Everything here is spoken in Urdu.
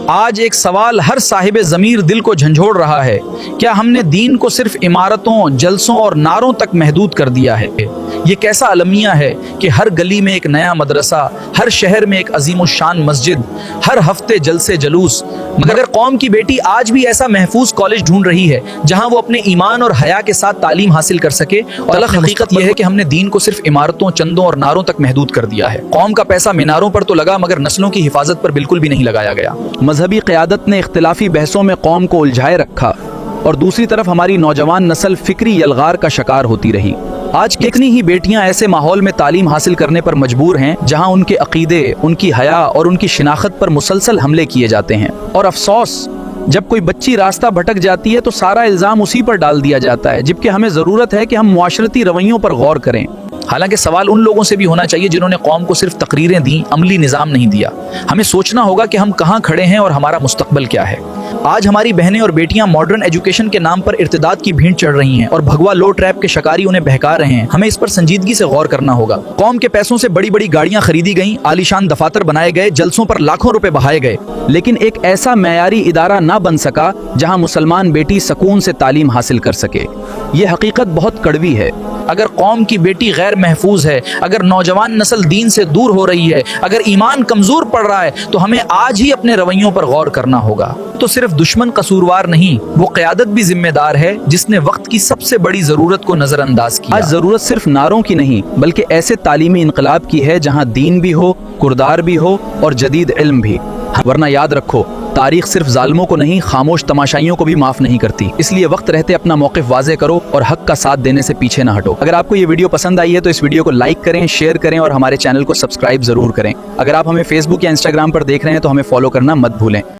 آج ایک سوال ہر صاحب ضمیر دل کو جھنجھوڑ رہا ہے، کیا ہم نے دین کو صرف عمارتوں، جلسوں اور نعروں تک محدود کر دیا ہے؟ یہ کیسا المیہ ہے کہ ہر گلی میں ایک نیا مدرسہ، ہر شہر میں ایک عظیم الشان مسجد، ہر ہفتے جلسے جلوس، مگر قوم کی بیٹی آج بھی ایسا محفوظ کالج ڈھونڈ رہی ہے جہاں وہ اپنے ایمان اور حیا کے ساتھ تعلیم حاصل کر سکے۔ اور حقیقت یہ ہے کہ ہم نے دین کو صرف عمارتوں، چندوں اور نعروں تک محدود کر دیا ہے۔ قوم کا پیسہ میناروں پر تو لگا مگر نسلوں کی حفاظت پر بالکل بھی نہیں لگایا گیا۔ مذہبی قیادت نے اختلافی بحثوں میں قوم کو الجھائے رکھا اور دوسری طرف ہماری نوجوان نسل فکری یلغار کا شکار ہوتی رہی۔ آج کتنی ہی بیٹیاں ایسے ماحول میں تعلیم حاصل کرنے پر مجبور ہیں جہاں ان کے عقیدے، ان کی حیا اور ان کی شناخت پر مسلسل حملے کیے جاتے ہیں۔ اور افسوس، جب کوئی بچی راستہ بھٹک جاتی ہے تو سارا الزام اسی پر ڈال دیا جاتا ہے، جبکہ ہمیں ضرورت ہے کہ ہم معاشرتی رویوں پر غور کریں۔ حالانکہ سوال ان لوگوں سے بھی ہونا چاہیے جنہوں نے قوم کو صرف تقریریں دیں، عملی نظام نہیں دیا۔ ہمیں سوچنا ہوگا کہ ہم کہاں کھڑے ہیں اور ہمارا مستقبل کیا ہے۔ آج ہماری بہنیں اور بیٹیاں ماڈرن ایجوکیشن کے نام پر ارتداد کی بھینٹ چڑھ رہی ہیں اور بھگوا لو ٹریپ کے شکاری انہیں بہکا رہے ہیں۔ ہمیں اس پر سنجیدگی سے غور کرنا ہوگا۔ قوم کے پیسوں سے بڑی بڑی گاڑیاں خریدی گئیں، عالیشان دفاتر بنائے گئے، جلسوں پر لاکھوں روپے بہائے گئے، لیکن ایک ایسا معیاری ادارہ نہ بن سکا جہاں مسلمان بیٹی سکون سے تعلیم حاصل کر سکے۔ یہ حقیقت بہت کڑوی ہے۔ اگر قوم کی بیٹی غیر محفوظ ہے، اگر نوجوان نسل دین سے دور ہو رہی ہے، اگر ایمان کمزور پڑ رہا ہے تو ہمیں آج ہی اپنے رویوں پر غور کرنا ہوگا۔ تو صرف دشمن قصوروار نہیں، وہ قیادت بھی ذمہ دار ہے جس نے وقت کی سب سے بڑی ضرورت کو نظر انداز کیا۔ آج ضرورت صرف نعروں کی نہیں بلکہ ایسے تعلیمی انقلاب کی ہے جہاں دین بھی ہو، کردار بھی ہو اور جدید علم بھی۔ ورنہ یاد رکھو، تاریخ صرف ظالموں کو نہیں، خاموش تماشائیوں کو بھی معاف نہیں کرتی۔ اس لیے وقت رہتے اپنا موقف واضح کرو اور حق کا ساتھ دینے سے پیچھے نہ ہٹو۔ اگر آپ کو یہ ویڈیو پسند آئی ہے تو اس ویڈیو کو لائک کریں، شیئر کریں اور ہمارے چینل کو سبسکرائب ضرور کریں۔ اگر آپ ہمیں فیس بک یا انسٹاگرام پر دیکھ رہے ہیں تو ہمیں فالو کرنا مت بھولیں۔